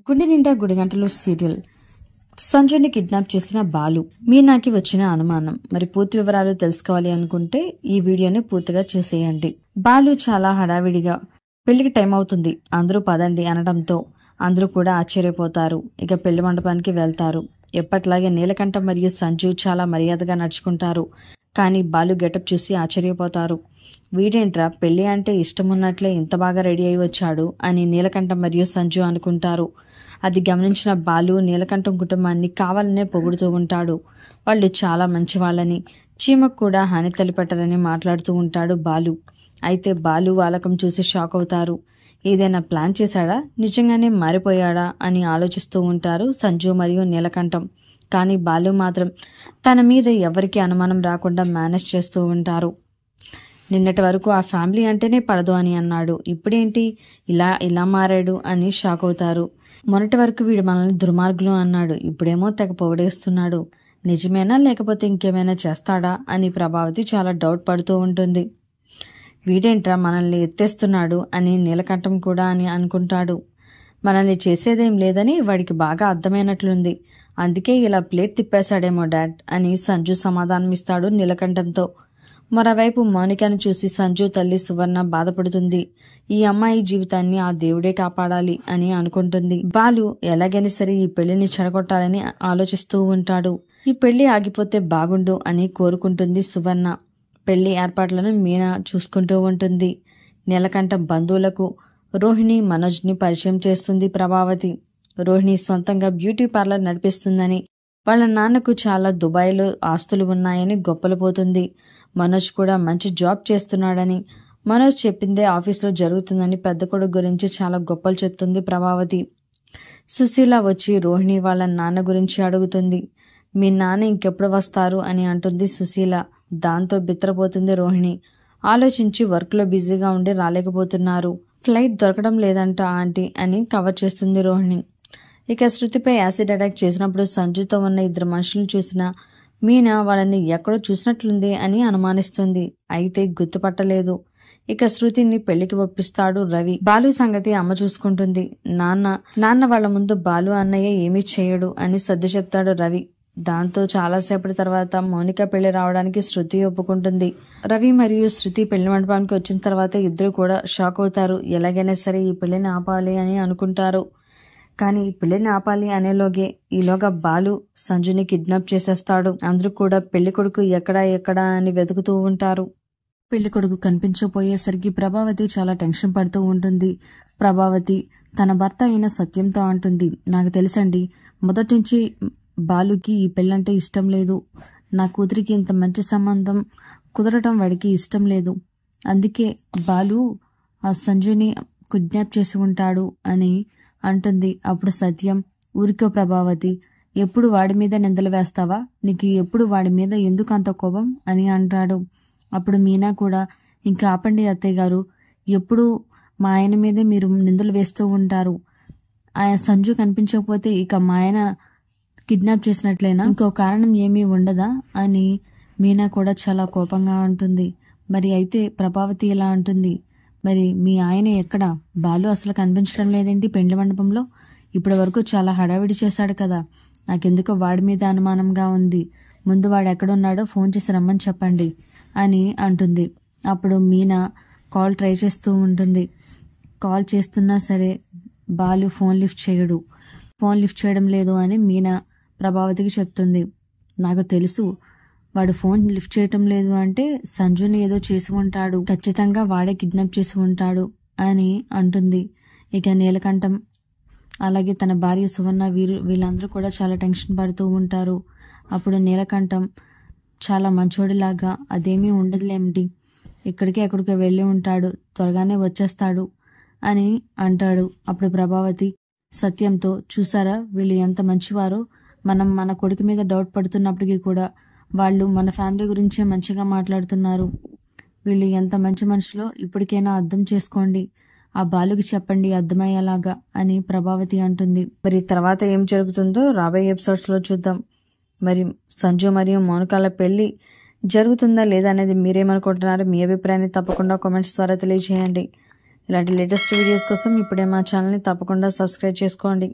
గుండె నిండా గుడిగంటలు సీరియల్ సంజయ్ని కిడ్నాప్ చేసిన బాలు మీనాకి వచ్చిన అనుమానం. మరి పూర్తి వివరాలు తెలుసుకోవాలి అనుకుంటే ఈ వీడియోని పూర్తిగా చేసేయండి. బాలు చాలా హడావిడిగా పెళ్లికి టైం అవుతుంది, అందరూ పదండి అనడంతో అందరూ కూడా ఆశ్చర్యపోతారు. ఇక పెళ్లి మండపానికి వెళ్తారు. ఎప్పట్లాగే నీలకంఠ మరియు సంజు చాలా మర్యాదగా నడుచుకుంటారు. కానీ బాలు గెటప్ చూసి ఆశ్చర్యపోతారు. వీడేంట్రా పెళ్లి అంటే ఇష్టమున్నట్లే ఇంత బాగా రెడీ అయి వచ్చాడు అని నీలకంఠ మరియు సంజు అనుకుంటారు. అది గమనించిన బాలు నీలకంఠం కుటుంబాన్ని కావాలనే పొగుడుతూ ఉంటాడు. వాళ్ళు చాలా మంచి వాళ్ళని, చీమకు కూడా హాని తలపెట్టరని మాట్లాడుతూ ఉంటాడు బాలు. అయితే బాలు వాలకం చూసి షాక్ అవుతారు. ఏదైనా ప్లాన్ చేశాడా, నిజంగానే మారిపోయాడా అని ఆలోచిస్తూ ఉంటారు సంజు మరియు నీలకంఠం. కానీ బాలు మాత్రం తన మీద ఎవరికి అనుమానం రాకుండా మేనేజ్ చేస్తూ ఉంటారు. నిన్నటి వరకు ఆ ఫ్యామిలీ అంటేనే పడదు అని అన్నాడు, ఇప్పుడేంటి ఇలా మారాడు అని షాక్ అవుతారు. మొన్నటి వరకు వీడు మనల్ని దుర్మార్గులు అన్నాడు, ఇప్పుడేమో తెగ పొగడేస్తున్నాడు. నిజమేనా లేకపోతే ఇంకేమైనా చేస్తాడా అని ప్రభావతి చాలా డౌట్ పడుతూ ఉంటుంది. వీడేంట్రా మనల్ని ఎత్తేస్తున్నాడు అని నీలకంఠం కూడా అని అనుకుంటాడు. మనల్ని చేసేదేం లేదని వాడికి బాగా అర్థమైనట్లుంది, అందుకే ఇలా ప్లేట్ తిప్పేశాడేమో డాడ్ అని సంజు సమాధానమిస్తాడు నీలకంఠంతో. మరోవైపు మౌనికను చూసి సంజు తల్లి సువర్ణ బాధపడుతుంది. ఈ అమ్మాయి జీవితాన్ని ఆ దేవుడే కాపాడాలి అని అనుకుంటుంది. బాలు ఎలాగైనా సరే ఈ పెళ్లిని చెడగొట్టాలని ఆలోచిస్తూ ఉంటాడు. ఈ పెళ్లి ఆగిపోతే బాగుండు అని కోరుకుంటుంది సువర్ణ. పెళ్లి ఏర్పాట్లను మీనా చూసుకుంటూ ఉంటుంది. నీలకంఠ బంధువులకు రోహిణి మనోజ్ని పరిచయం చేస్తుంది ప్రభావతి. రోహిణి సొంతంగా బ్యూటీ పార్లర్ నడిపిస్తుందని, వాళ్ళ నాన్నకు చాలా దుబాయ్లో ఆస్తులు ఉన్నాయని గొప్పలు పోతుంది. మనోజ్ కూడా మంచి జాబ్ చేస్తున్నాడని, మనోజ్ చెప్పిందే ఆఫీసులో జరుగుతుందని పెద్ద కొడుకు గురించి చాలా గొప్పలు చెప్తుంది ప్రభావతి. సుశీల వచ్చి రోహిణి వాళ్ళ నాన్న గురించి అడుగుతుంది. మీ నాన్న ఇంకెప్పుడు వస్తారు అని అంటుంది సుశీల. దాంతో బిత్తరపోతుంది రోహిణి. ఆలోచించి వర్క్లో బిజీగా ఉండి రాలేకపోతున్నారు, ఫ్లైట్ దొరకడం లేదంట ఆంటీ అని కవర్ చేస్తుంది రోహిణి. ఇక శృతిపై యాసిడ్ అటాక్ చేసినప్పుడు సంజుతో ఉన్న ఇద్దరు మనుషులను చూసిన మీనా వాళ్ళని ఎక్కడో చూసినట్లుంది అని అనుమానిస్తుంది. అయితే గుర్తుపట్టలేదు. ఇక శృతిని పెళ్లికి ఒప్పిస్తాడు రవి. బాలు సంగతి అమ్మ చూసుకుంటుంది. నాన్న వాళ్ళ ముందు బాలు అన్నయ్య ఏమీ చేయడు అని సర్ది చెప్తాడు రవి. దాంతో చాలాసేపటి తర్వాత మౌనిక పెళ్లి రావడానికి శృతి ఒప్పుకుంటుంది. రవి మరియు శృతి పెళ్లి మండపానికి వచ్చిన తర్వాత ఇద్దరు కూడా షాక్ అవుతారు. ఎలాగైనా సరే ఈ పెళ్లిని ఆపాలి అని అనుకుంటారు. కానీ పెళ్లిని ఆపాలి ఈలోగా బాలు సంజుని కిడ్నాప్ చేసేస్తాడు. అందరూ కూడా పెళ్లి కొడుకు ఎక్కడా అని వెతుకుతూ ఉంటారు. పెళ్లి కొడుకు కనిపించకపోయేసరికి ప్రభావతి చాలా టెన్షన్ పడుతూ ఉంటుంది. ప్రభావతి తన భర్త అయిన సత్యంతో అంటుంది, నాకు తెలుసండి, మొదటి నుంచి బాలుకి ఈ పెళ్ళంటే ఇష్టం లేదు. నా కూతురికి ఇంత మంచి సంబంధం కుదరటం వాడికి ఇష్టం లేదు. అందుకే బాలు ఆ సంజుని కిడ్నాప్ చేసి ఉంటాడు అని అంటుంది. అప్పుడు సత్యం, ఊరికో ప్రభావతి, ఎప్పుడు వాడి మీద నిందలు వేస్తావా, నీకు ఎప్పుడు వాడి మీద ఎందుకు అంత కోపం అని అంటాడు. అప్పుడు మీనా కూడా, ఇంకా ఆపండి అత్తయ్య గారు, ఎప్పుడు మా ఆయన మీదే మీరు నిందలు వేస్తూ ఉంటారు. ఆయన సంజు కనిపించకపోతే ఇక మా ఆయన కిడ్నాప్ చేసినట్లేనా, ఇంకో కారణం ఏమీ ఉండదా అని మీనా కూడా చాలా కోపంగా ఉంటుంది. మరి అయితే ప్రభావతి ఇలా అంటుంది, మరి మీ ఆయన ఎక్కడా, బాలు అసలు కనిపించడం లేదేంటి పెండ్లి మండపంలో, ఇప్పటి వరకు చాలా హడావిడి చేశాడు కదా, నాకెందుకో వాడి మీద అనుమానంగా ఉంది. ముందు వాడు ఎక్కడున్నాడో ఫోన్ చేసి రమ్మని చెప్పండి అని అంటుంది. అప్పుడు మీనా కాల్ ట్రై చేస్తూ ఉంటుంది. కాల్ చేస్తున్నా సరే బాలు ఫోన్ లిఫ్ట్ చేయడం లేదు అని మీనా ప్రభావతికి చెప్తుంది. నాకు తెలుసు, వాడు ఫోన్ లిఫ్ట్ చేయటం లేదు అంటే సంజుని ఏదో చేసి ఉంటాడు, ఖచ్చితంగా వాడే కిడ్నాప్ చేసి ఉంటాడు అని అంటుంది. ఇక నీలకంఠం అలాగే తన భార్య సువర్ణ వీళ్ళందరూ కూడా చాలా టెన్షన్ పడుతూ ఉంటారు. అప్పుడు నీలకంఠం చాలా మంచోడిలాగా, అదేమీ ఉండదులేమిటి, ఎక్కడికో వెళ్ళి ఉంటాడు, త్వరగానే వచ్చేస్తాడు అని అంటాడు. అప్పుడు ప్రభావతి సత్యంతో, చూసారా వీళ్ళు ఎంత మంచివారో, మనం మన కొడుకు మీద డౌట్ పడుతున్నప్పటికీ కూడా వాళ్ళు మన ఫ్యామిలీ గురించే మంచిగా మాట్లాడుతున్నారు. వీళ్ళు ఎంత మంచి మనుషులో ఇప్పటికైనా అర్థం చేసుకోండి, ఆ బాలుకి చెప్పండి అర్థమయ్యేలాగా అని ప్రభావతి అంటుంది. మరి తర్వాత ఏం జరుగుతుందో రాబోయే ఎపిసోడ్స్లో చూద్దాం. మరి సంజు మరియు మౌనికల పెళ్లి జరుగుతుందా లేదా అనేది మీరేమనుకుంటున్నారు, మీ అభిప్రాయాన్ని తప్పకుండా కామెంట్స్ ద్వారా తెలియజేయండి. ఇలాంటి లేటెస్ట్ వీడియోస్ కోసం ఇప్పుడే మా ఛానల్ని తప్పకుండా సబ్స్క్రైబ్ చేసుకోండి.